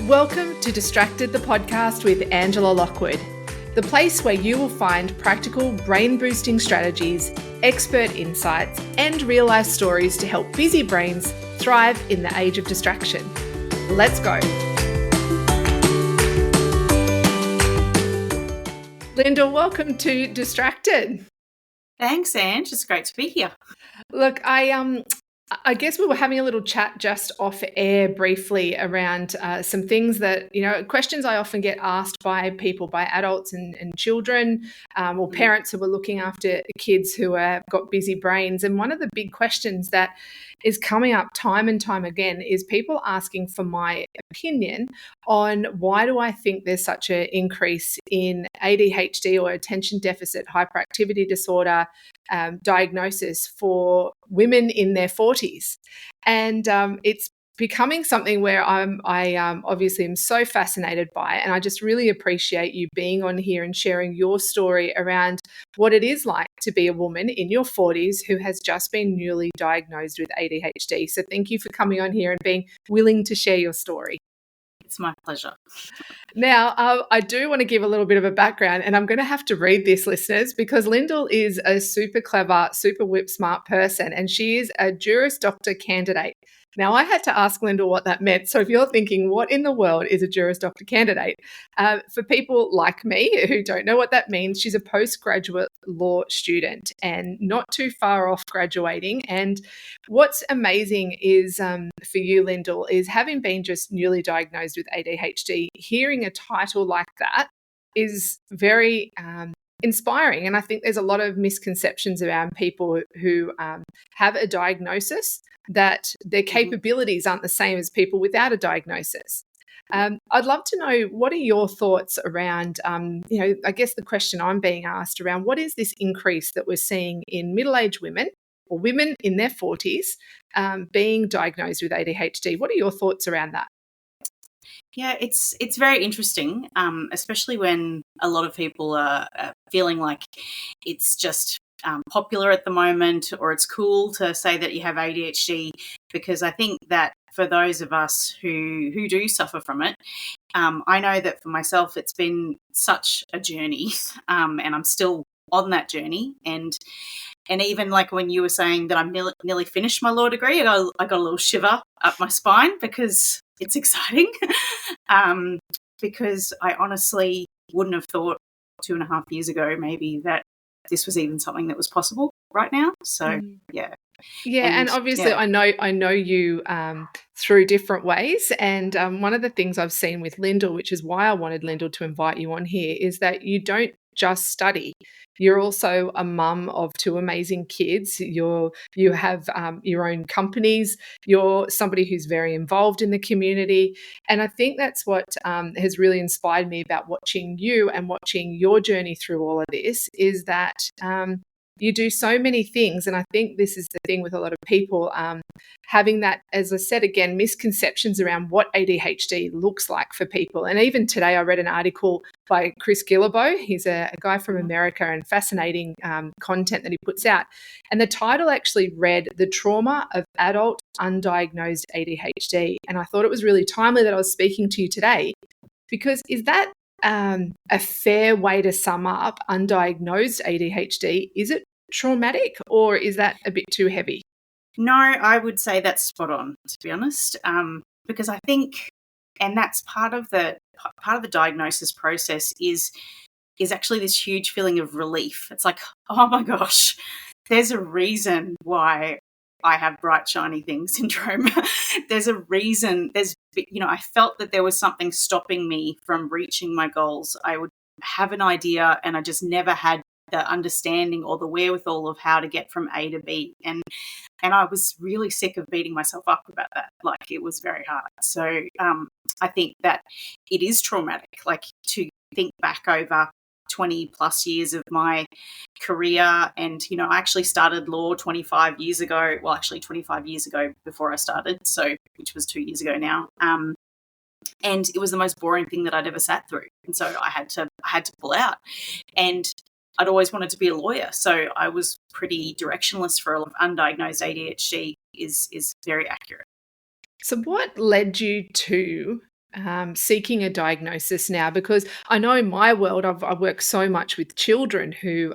Welcome to Distracted, the podcast with Angela Lockwood, the place where you will find practical brain-boosting strategies, expert insights, and real-life stories to help busy brains thrive in the age of distraction. Let's go. Lyndal, welcome to Distracted. Thanks, Ange. It's great to be here. Look, I guess we were having a little chat just off air briefly around some things that, questions I often get asked by people, by adults and children or parents who are looking after kids who have got busy brains. And one of the big questions that is coming up time and time again is people asking for my opinion on why do I think there's such an increase in ADHD or Attention Deficit Hyperactivity Disorder diagnosis for women in their 40s. And it's becoming something where I obviously am so fascinated by, and I just really appreciate you being on here and sharing your story around what it is like to be a woman in your 40s who has just been newly diagnosed with ADHD. So thank you for coming on here and being willing to share your story. It's my pleasure. Now, I do want to give a little bit of a background, and I'm going to have to read this, listeners, because Lyndall is a super clever, super whip smart person, and she is a Juris Doctor candidate. Now, I had to ask Lyndall what that meant. So if you're thinking, what in the world is a Juris Doctor candidate? For people like me who don't know what that means, she's a postgraduate law student and not too far off graduating. And what's amazing is for you, Lyndall, is having been just newly diagnosed with ADHD, hearing a title like that is very inspiring. And I think there's a lot of misconceptions around people who have a diagnosis that their capabilities aren't the same as people without a diagnosis. I'd love to know, what are your thoughts around, I guess the question I'm being asked around, what is this increase that we're seeing in middle-aged women or women in their 40s being diagnosed with ADHD? What are your thoughts around that? Yeah, it's very interesting, especially when a lot of people are feeling like it's just popular at the moment, or it's cool to say that you have ADHD, because I think that for those of us who do suffer from it, I know that for myself it's been such a journey, and I'm still on that journey. And even like when you were saying that I'm nearly finished my law degree, I got a little shiver up my spine because it's exciting. Because I honestly wouldn't have thought 2.5 years ago maybe that this was even something that was possible right now. So yeah. Yeah, and obviously I know you through different ways. And one of the things I've seen with Lyndall, which is why I wanted Lyndall to invite you on here, is that you don't just study. You're also a mum of 2 amazing kids. You have your own companies. You're somebody who's very involved in the community. And I think that's what has really inspired me about watching you and watching your journey through all of this, is that you do so many things. And I think this is the thing with a lot of people, having that, as I said again, misconceptions around what ADHD looks like for people. And even today I read an article by Chris Guillebeau. He's a guy from America, and fascinating content that he puts out. And the title actually read, "The Trauma of Adult Undiagnosed ADHD." And I thought it was really timely that I was speaking to you today, because is that a fair way to sum up undiagnosed ADHD? Is it traumatic, or is that a bit too heavy? No, I would say that's spot on, to be honest, because I think, and that's part of the diagnosis process is actually this huge feeling of relief. It's like, oh my gosh, there's a reason why I have bright shiny thing syndrome. There's a reason. I felt that there was something stopping me from reaching my goals. I would have an idea and I just never had the understanding or the wherewithal of how to get from A to B. And I was really sick of beating myself up about that. Like, it was very hard. So I think that it is traumatic, like, to think back over 20 plus years of my career. And, I actually started law 25 years ago. Well, actually 25 years ago before I started, which was 2 years ago now. And it was the most boring thing that I'd ever sat through. And so I had to pull out. And I'd always wanted to be a lawyer. So I was pretty directionless for undiagnosed ADHD is very accurate. So what led you to seeking a diagnosis now? Because I know in my world, I've worked so much with children who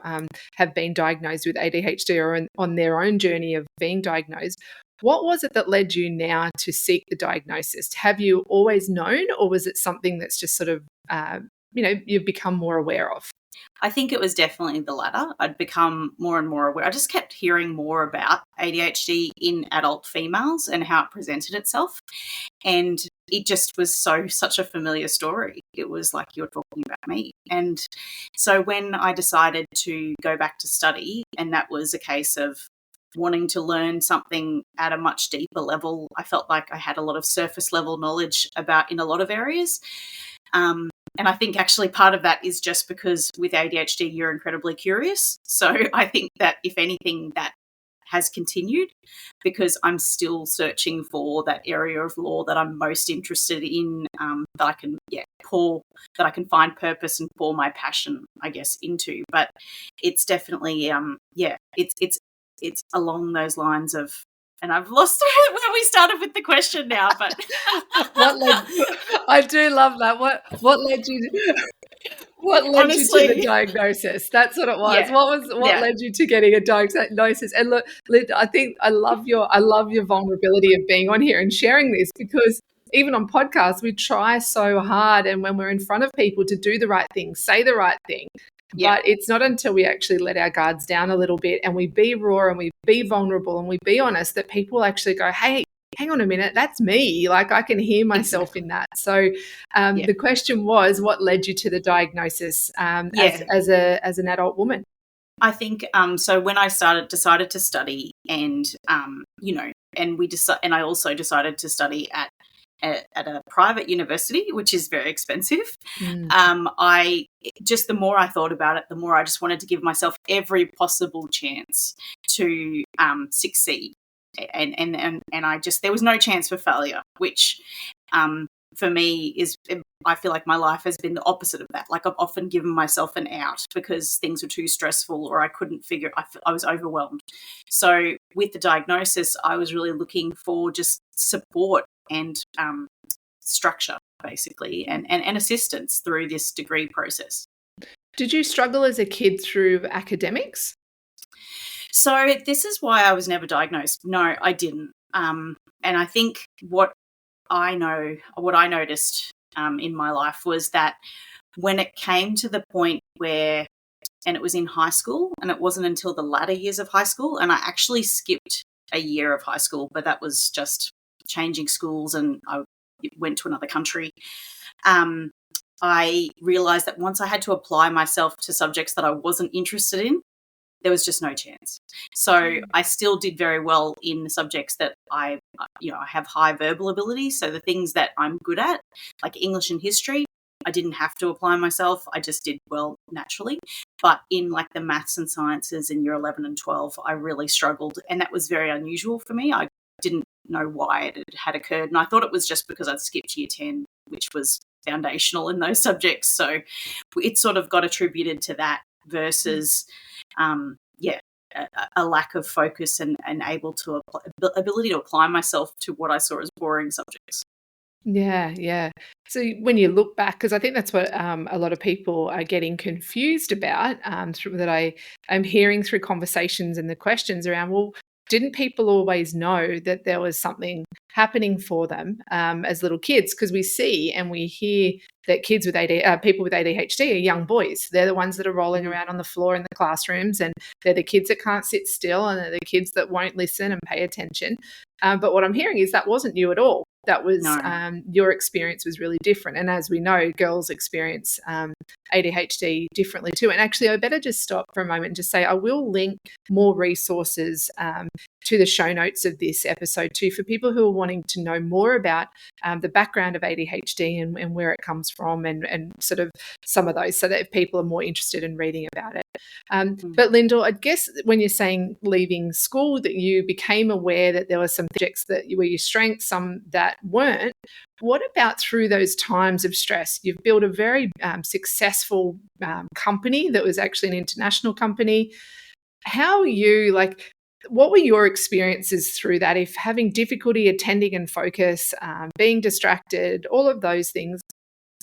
have been diagnosed with ADHD or on their own journey of being diagnosed. What was it that led you now to seek the diagnosis? Have you always known, or was it something that's just sort of, you've become more aware of? I think it was definitely the latter. I'd become more and more aware. I just kept hearing more about ADHD in adult females and how it presented itself. And it just was such a familiar story. It was like you're talking about me. And so when I decided to go back to study, and that was a case of wanting to learn something at a much deeper level, I felt like I had a lot of surface level knowledge about in a lot of areas. And I think actually part of that is just because with ADHD, you're incredibly curious. So I think that if anything, that has continued because I'm still searching for that area of law that I'm most interested in, that I can find purpose and pour my passion, I guess, into. But it's definitely, it's along those lines of, and I've lost where we started with the question now, but I do love that. What led you you to the diagnosis? That's what it was. Yeah, What led you to getting a diagnosis? And look, Linda, I think I love your vulnerability of being on here and sharing this, because even on podcasts, we try so hard, and when we're in front of people, to do the right thing, say the right thing. Yeah. But it's not until we actually let our guards down a little bit and we be raw and we be vulnerable and we be honest that people actually go, hey, hang on a minute, that's me. Like, I can hear myself in that. So the question was, what led you to the diagnosis as an adult woman? I think so when I decided to study, and and I also decided to study at a private university, which is very expensive. I just, the more I thought about it, the more I just wanted to give myself every possible chance to succeed. And I just, there was no chance for failure, which for me is, I feel like my life has been the opposite of that. Like, I've often given myself an out because things were too stressful or I couldn't I was overwhelmed. So with the diagnosis, I was really looking for just support and structure, basically, and assistance through this degree process. Did you struggle as a kid through academics? So this is why I was never diagnosed. No, I didn't. And I think what I noticed in my life was that when it came to the point where, and it was in high school, and it wasn't until the latter years of high school, and I actually skipped a year of high school, but that was just changing schools, and I went to another country. I realised that once I had to apply myself to subjects that I wasn't interested in, there was just no chance. So I still did very well in the subjects that I have high verbal ability. So the things that I'm good at, like English and history, I didn't have to apply myself. I just did well naturally. But in like the maths and sciences in year 11 and 12, I really struggled. And that was very unusual for me. I didn't know why it had occurred. And I thought it was just because I'd skipped year 10, which was foundational in those subjects. So it sort of got attributed to that versus a lack of focus and ability to apply myself to what I saw as boring subjects. Yeah. So when you look back, because I think that's what a lot of people are getting confused about, that I'm hearing through conversations and the questions around, well, didn't people always know that there was something happening for them as little kids? Because we see and we hear that kids with people with ADHD are young boys. They're the ones that are rolling around on the floor in the classrooms, and they're the kids that can't sit still, and they're the kids that won't listen and pay attention. But what I'm hearing is that wasn't you at all. That was your experience was really different. And as we know, girls experience ADHD differently too. And actually, I better just stop for a moment and just say I will link more resources to the show notes of this episode too, for people who are wanting to know more about the background of ADHD and where it comes from and sort of some of those, so that if people are more interested in reading about it. But Lyndal, I guess when you're saying leaving school that you became aware that there were some subjects that were your strengths, some that weren't. What about through those times of stress? You've built a very successful company that was actually an international company. How are you, like, what were your experiences through that? If having difficulty attending and focus, being distracted, all of those things,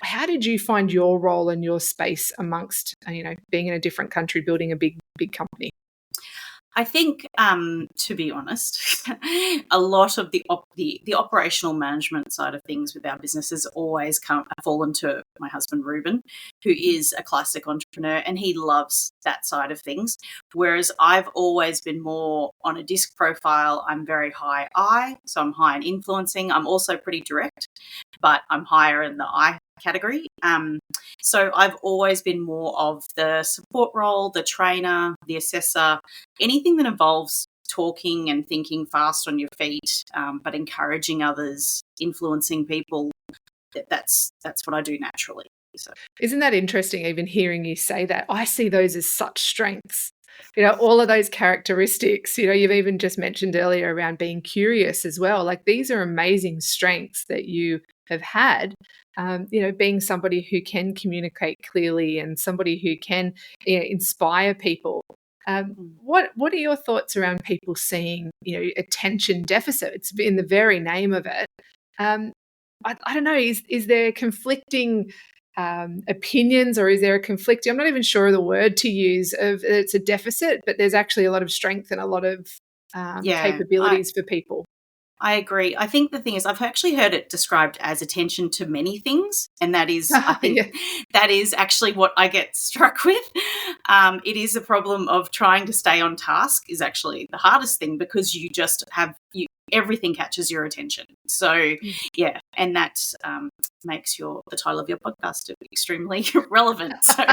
how did you find your role and your space amongst, being in a different country, building a big company? I think, to be honest, a lot of the operational management side of things with our business has always fallen to my husband Ruben, who is a classic entrepreneur, and he loves that side of things. Whereas I've always been more on a disc profile. I'm very high I, so I'm high in influencing. I'm also pretty direct, but I'm higher in the I category. So I've always been more of the support role, the trainer, the assessor, anything that involves talking and thinking fast on your feet, but encouraging others, influencing people. That's what I do naturally. So. Isn't that interesting, even hearing you say that? I see those as such strengths. All of those characteristics, you've even just mentioned earlier around being curious as well. Like, these are amazing strengths that you have had, being somebody who can communicate clearly and somebody who can inspire people. What are your thoughts around people seeing, attention deficit? It's in the very name of it. I don't know, is there conflicting opinions, or is there a conflicting, I'm not even sure of the word to use, of it's a deficit, but there's actually a lot of strength and a lot of capabilities for people? I agree. I think the thing is, I've actually heard it described as attention to many things, and that is, I think, that is actually what I get struck with. It is a problem of trying to stay on task is actually the hardest thing, because you just have everything catches your attention. So yeah, and that makes the title of your podcast extremely relevant. So,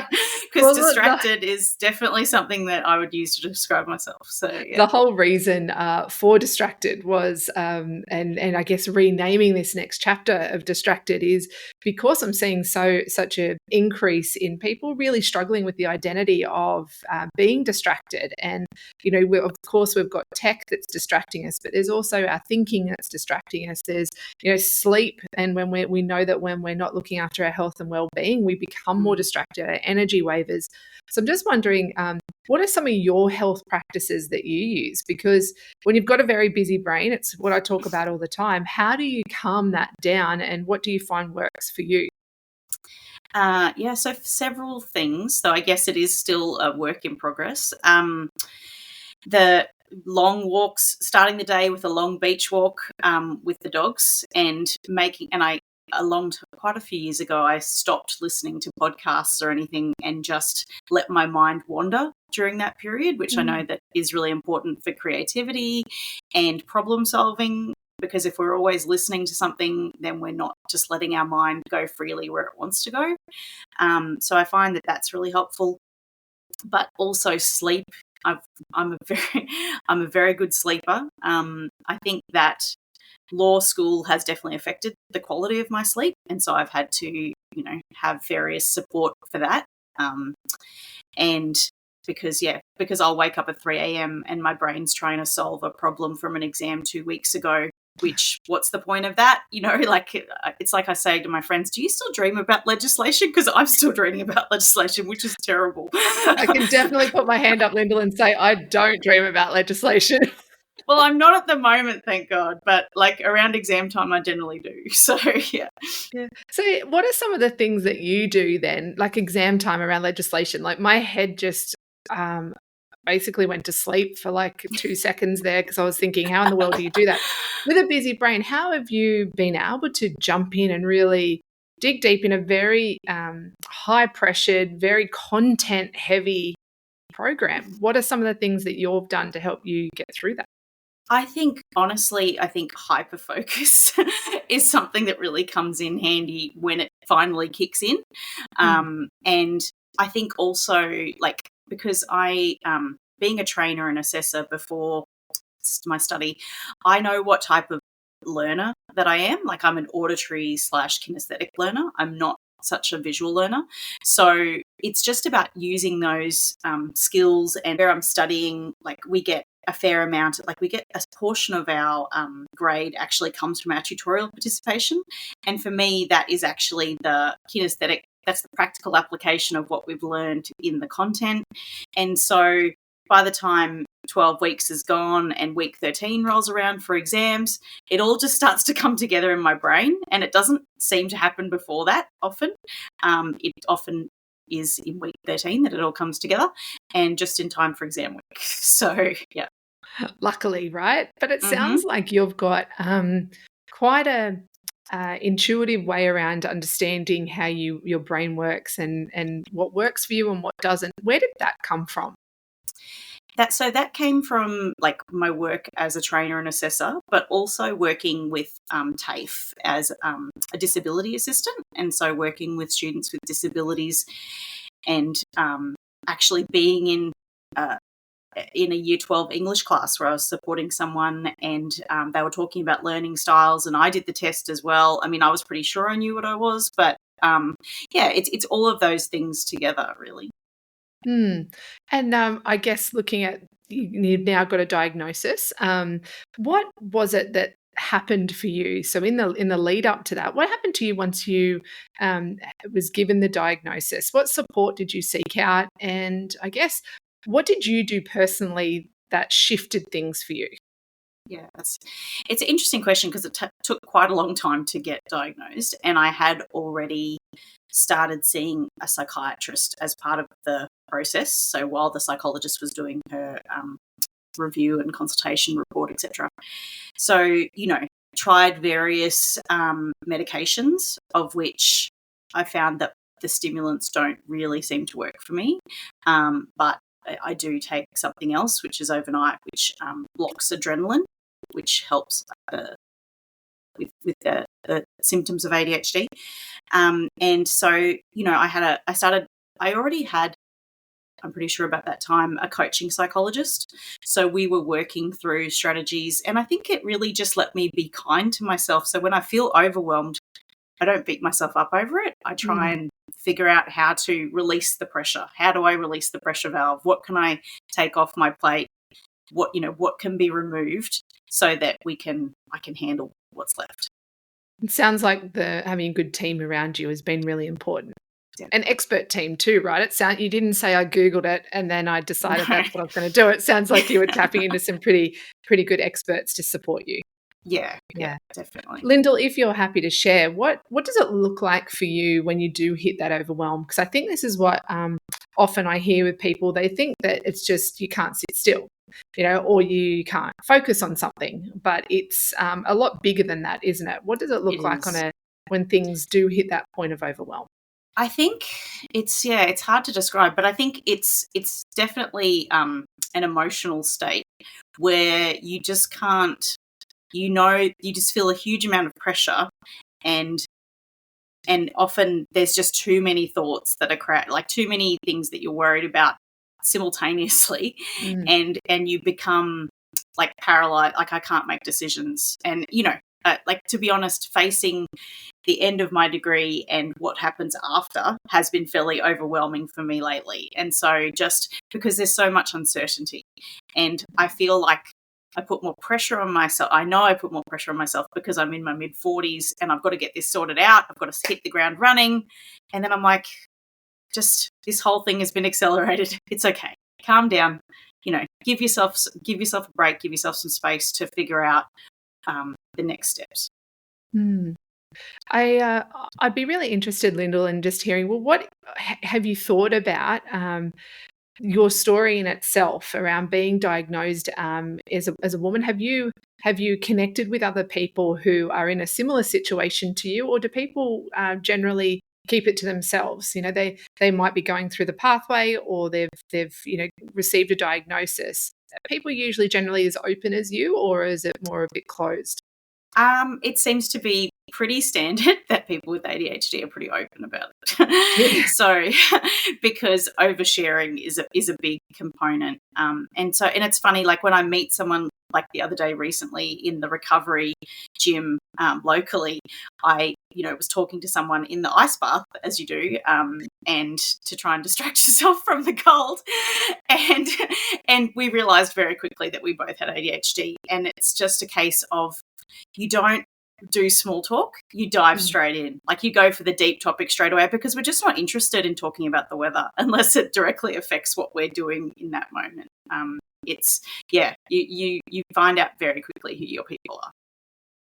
because distracted is definitely something that I would use to describe myself. So yeah. The whole reason for distracted was, and I guess renaming this next chapter of distracted, is because I'm seeing such an increase in people really struggling with the identity of being distracted. And of course we've got tech that's distracting us, but there's also our thinking that's distracting us. There's sleep, and when we know that when we're not looking after our health and well-being, we become more distracted. Our energy wavers. So I'm just wondering, what are some of your health practices that you use? Because when you've got a very busy brain, it's what I talk about all the time. How do you calm that down, and what do you find works for you? So several things. So I guess it is still a work in progress. The long walks, starting the day with a long beach walk with the dogs, and quite a few years ago, I stopped listening to podcasts or anything and just let my mind wander during that period, which I know that is really important for creativity and problem solving. Because if we're always listening to something, then we're not just letting our mind go freely where it wants to go. So I find that that's really helpful. But also sleep. I'm a very good sleeper. I think that law school has definitely affected the quality of my sleep, and so I've had to, have various support for that. And because I'll wake up at 3 a.m. and my brain's trying to solve a problem from an exam 2 weeks ago, which, what's the point of that? It's like I say to my friends, do you still dream about legislation? Because I'm still dreaming about legislation, which is terrible. I can definitely put my hand up, Lyndal, and say I don't dream about legislation. Well, I'm not at the moment, thank God, but around exam time, I generally do. So, yeah. So what are some of the things that you do then, like exam time around legislation? Like, my head just basically went to sleep for 2 seconds there, because I was thinking, how in the world do you do that? With a busy brain, how have you been able to jump in and really dig deep in a very high-pressured, very content-heavy program? What are some of the things that you've done to help you get through that? I think hyper-focus is something that really comes in handy when it finally kicks in. And I think also, because I, being a trainer and assessor before my study, I know what type of learner that I am. I'm an auditory/kinesthetic learner. I'm not such a visual learner. So it's just about using those skills. And where I'm studying, we get a fair amount, we get a portion of our grade actually comes from our tutorial participation. And for me, that is actually the kinesthetic, that's the practical application of what we've learned in the content. And so by the time 12 weeks is gone and week 13 rolls around for exams, it all just starts to come together in my brain, and it doesn't seem to happen before that often. It often is in week 13 that it all comes together, and just in time for exam week. So, yeah. Luckily, right? But it Mm-hmm. sounds like you've got quite a intuitive way around understanding how your brain works and what works for you and what doesn't. Where did that come from? That came from like my work as a trainer and assessor, but also working with TAFE as a disability assistant, and so working with students with disabilities, and actually being in a Year 12 English class where I was supporting someone, and they were talking about learning styles, and I did the test as well. I mean, I was pretty sure I knew what I was, but yeah, it's all of those things together, really. Mm. And I guess looking at you've now got a diagnosis. What was it that happened for you? So in the lead up to that, what happened to you once you was given the diagnosis? What support did you seek out? And I guess what did you do personally that shifted things for you? Yeah, it's an interesting question because it took quite a long time to get diagnosed, and I had already started seeing a psychiatrist as part of the process. So while the psychologist was doing her review and consultation report, etc. So, tried various medications, of which I found that the stimulants don't really seem to work for me. But I do take something else, which is overnight, which blocks adrenaline, which helps with the symptoms of ADHD. And so, I already had, I'm pretty sure about that time, a coaching psychologist. So we were working through strategies, and I think it really just let me be kind to myself. So when I feel overwhelmed, I don't beat myself up over it. I try Mm. and figure out how to release the pressure. How do I release the pressure valve? What can I take off my plate? What can be removed so that I can handle what's left. It sounds like the having a good team around you has been really important. An Definitely. expert team too, right? You didn't say I Googled it and then I decided No. that's what I was gonna do. It sounds like you were tapping into some pretty good experts to support you. Yeah, Yeah. definitely. Lyndal, if you're happy to share, what does it look like for you when you do hit that overwhelm? Because I think this is what often I hear with people. They think that it's just you can't sit still, or you can't focus on something, but it's a lot bigger than that, isn't it? What does it It look like is. when things do hit that point of overwhelm? I think it's hard to describe, but I think it's definitely an emotional state where you just can't, you just feel a huge amount of pressure, and often there's just too many thoughts that are like too many things that you're worried about simultaneously, Mm. and you become like paralyzed. Like I can't make decisions, and like to be honest, facing the end of my degree and what happens after has been fairly overwhelming for me lately. And so just because there's so much uncertainty, and I feel like I put more pressure on myself. I know I put more pressure on myself because I'm in my mid 40s and I've got to get this sorted out. I've got to hit the ground running. And then I'm like, just this whole thing has been accelerated. It's okay. Calm down. Give yourself a break, give yourself some space to figure out the next steps. Mm. I'd be really interested, Lyndall, in just hearing. Well, what have you thought about your story in itself around being diagnosed as a woman? Have you connected with other people who are in a similar situation to you, or do people generally keep it to themselves? They might be going through the pathway, or they've received a diagnosis. Are people usually generally as open as you, or is it more a bit closed? It seems to be pretty standard that people with ADHD are pretty open about it. Yeah. So, because oversharing is a big component, and it's funny. Like when I meet someone, like the other day recently in the recovery gym locally, I was talking to someone in the ice bath, as you do, and to try and distract yourself from the cold, and we realised very quickly that we both had ADHD, and it's just a case of you don't do small talk, you dive Mm. straight in. Like you go for the deep topic straight away because we're just not interested in talking about the weather unless it directly affects what we're doing in that moment. it's, yeah, you find out very quickly who your people are.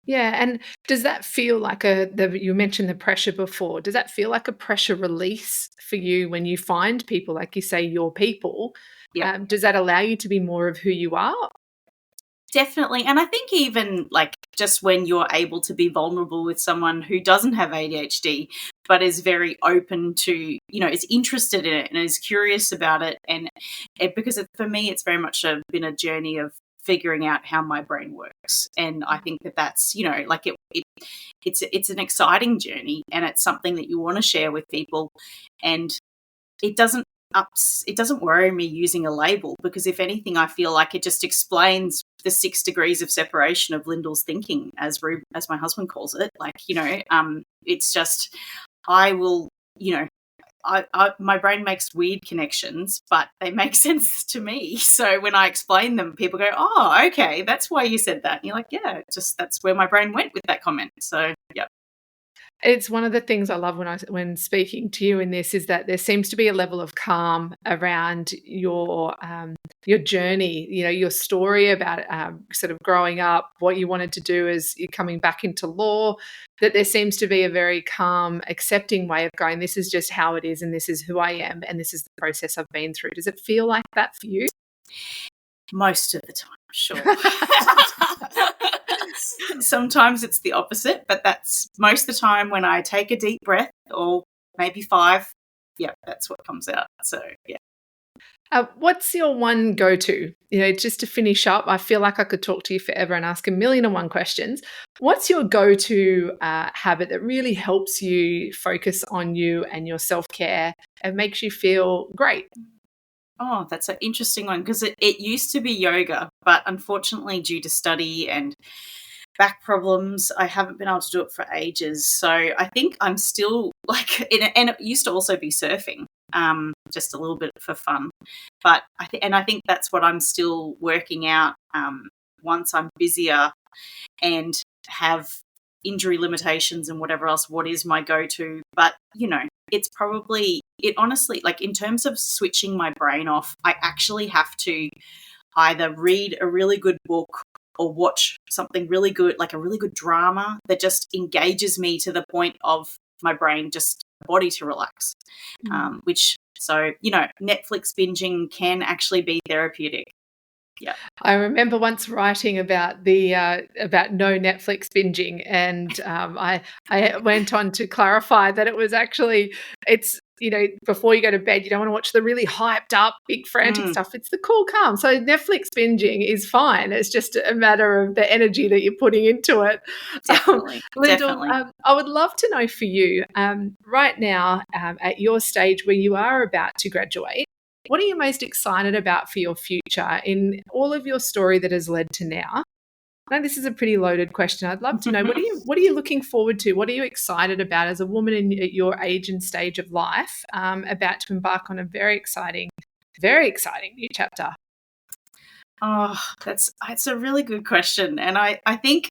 Yeah, and does that feel like you mentioned the pressure before. Does that feel like a pressure release for you when you find people, like you say, your people? Yeah. Does that allow you to be more of who you are? Definitely. And I think even like just when you're able to be vulnerable with someone who doesn't have ADHD, but is very open to, is interested in it and is curious about it. And because for me, it's very much been a journey of figuring out how my brain works. And I think that's, like it's an exciting journey, and it's something that you want to share with people. And it doesn't worry me using a label, because if anything, I feel like it just explains the 6 degrees of separation of Lyndall's thinking, as my husband calls it. Like, it's just, I will, my brain makes weird connections, but they make sense to me. So when I explain them, people go, "Oh, okay, that's why you said that." And you're like, "Yeah, just that's where my brain went with that comment." So yeah. It's one of the things I love when speaking to you in this, is that there seems to be a level of calm around your journey, your story about sort of growing up, what you wanted to do as you're coming back into law, that there seems to be a very calm, accepting way of going, this is just how it is, and this is who I am, and this is the process I've been through. Does it feel like that for you? Most of the time, sure. Sometimes it's the opposite, but that's most of the time when I take a deep breath, or maybe 5. Yeah, that's what comes out. So, yeah. What's your one go-to? Just to finish up, I feel like I could talk to you forever and ask 1,000,001 questions. What's your go-to habit that really helps you focus on you and your self-care and makes you feel great? Oh, that's an interesting one, because it used to be yoga, but unfortunately, due to study and back problems, I haven't been able to do it for ages. So I think I'm still like, and it used to also be surfing, just a little bit for fun. But I think that's what I'm still working out. Once I'm busier and have injury limitations and whatever else, what is my go-to? But it's probably, it honestly, like in terms of switching my brain off, I actually have to either read a really good book or watch something really good, like a really good drama that just engages me to the point of my brain, just body to relax. So Netflix binging can actually be therapeutic. Yeah. I remember once writing about about no Netflix binging, and I went on to clarify that it was actually, it's before you go to bed, you don't want to watch the really hyped up, big frantic stuff. It's the cool, calm. So Netflix binging is fine. It's just a matter of the energy that you're putting into it. Definitely, Lyndall, definitely. I would love to know for you, right now, at your stage where you are about to graduate, what are you most excited about for your future in all of your story that has led to now? I know this is a pretty loaded question. I'd love to know, what are you looking forward to? What are you excited about as a woman at your age and stage of life, about to embark on a very exciting new chapter? Oh, it's a really good question. And I think,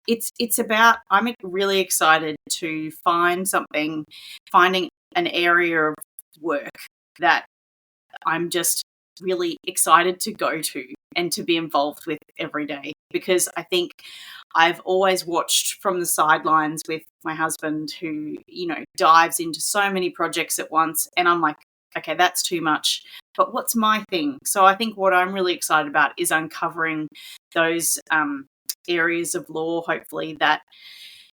it's about, I'm really excited to finding an area of work that I'm just really excited to go to and to be involved with every day, because I think I've always watched from the sidelines with my husband, who, dives into so many projects at once. And I'm like, okay, that's too much. But what's my thing? So I think what I'm really excited about is uncovering those areas of law, hopefully, that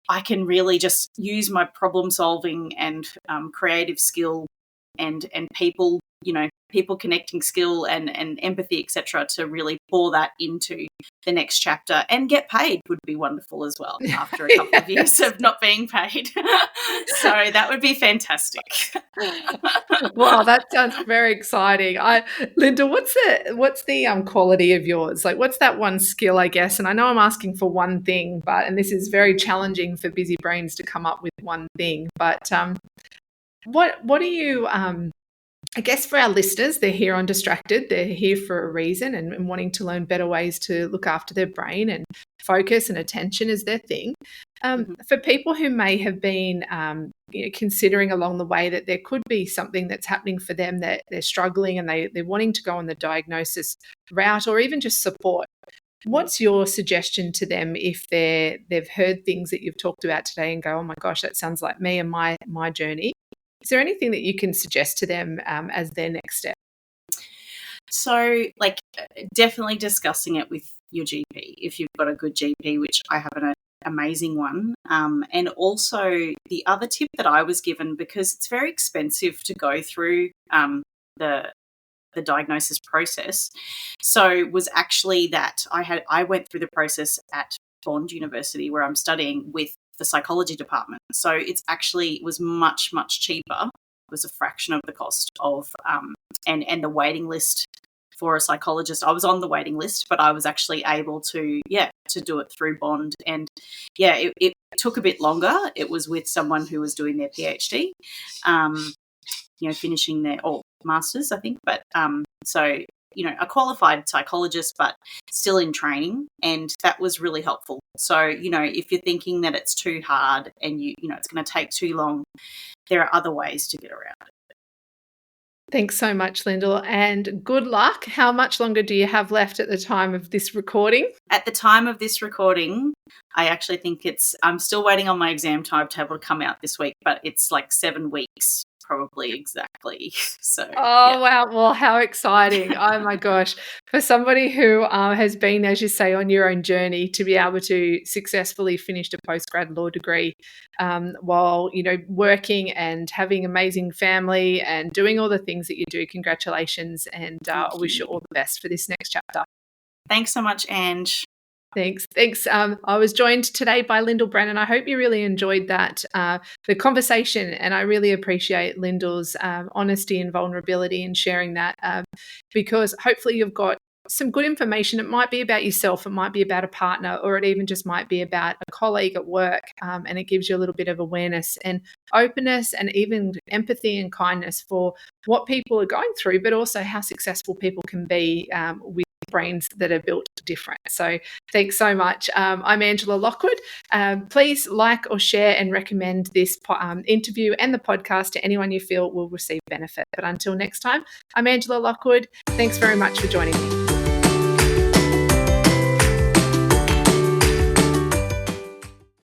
I can really just use my problem solving and creative skill and people connecting skill and empathy, etc., to really pour that into the next chapter. And get paid would be wonderful as well, after a couple of years of not being paid. So that would be fantastic. Wow, that sounds very exciting. Linda, what's the quality of yours? Like, what's that one skill, I guess? And I know I'm asking for one thing, and this is very challenging for busy brains to come up with one thing. But what are you I guess for our listeners, they're here on Distracted. They're here for a reason and wanting to learn better ways to look after their brain, and focus and attention is their thing. For people who may have been considering along the way that there could be something that's happening for them, that they're struggling and they're wanting to go on the diagnosis route or even just support, what's your suggestion to them if they've heard things that you've talked about today and go, oh my gosh, that sounds like me and my journey? Is there anything that you can suggest to them as their next step? So, definitely discussing it with your GP if you've got a good GP, which I have an amazing one. And also the other tip that I was given, because it's very expensive to go through the diagnosis process, so was actually that I went through the process at Bond University, where I'm studying, with the psychology department. So it was much, much cheaper. It was a fraction of the cost of and the waiting list for a psychologist. I was on the waiting list, but I was actually able to do it through Bond. And it took a bit longer. It was with someone who was doing their PhD, finishing their masters, I think. But so a qualified psychologist, but still in training, and that was really helpful. So, if you're thinking that it's too hard and it's going to take too long, there are other ways to get around it. Thanks so much, Lyndal, and good luck. How much longer do you have left at the time of this recording? At the time of this recording, I actually think I'm still waiting on my exam timetable to come out this week, but it's like 7 weeks. Probably exactly. So, wow. Well, how exciting. Oh my gosh. For somebody who has been, as you say, on your own journey, to be able to successfully finish a postgrad law degree while, working and having amazing family and doing all the things that you do, congratulations. And I wish you all the best for this next chapter. Thanks so much, Ange. Thanks. I was joined today by Lyndal Brennan. I hope you really enjoyed that, the conversation, and I really appreciate Lyndal's honesty and vulnerability in sharing that, because hopefully you've got some good information. It might be about yourself, it might be about a partner, or it even just might be about a colleague at work, and it gives you a little bit of awareness and openness and even empathy and kindness for what people are going through, but also how successful people can be with brains that are built different. So thanks so much. I'm Angela Lockwood. Please like or share and recommend this interview and the podcast to anyone you feel will receive benefit. But until next time, I'm Angela Lockwood. Thanks very much for joining me.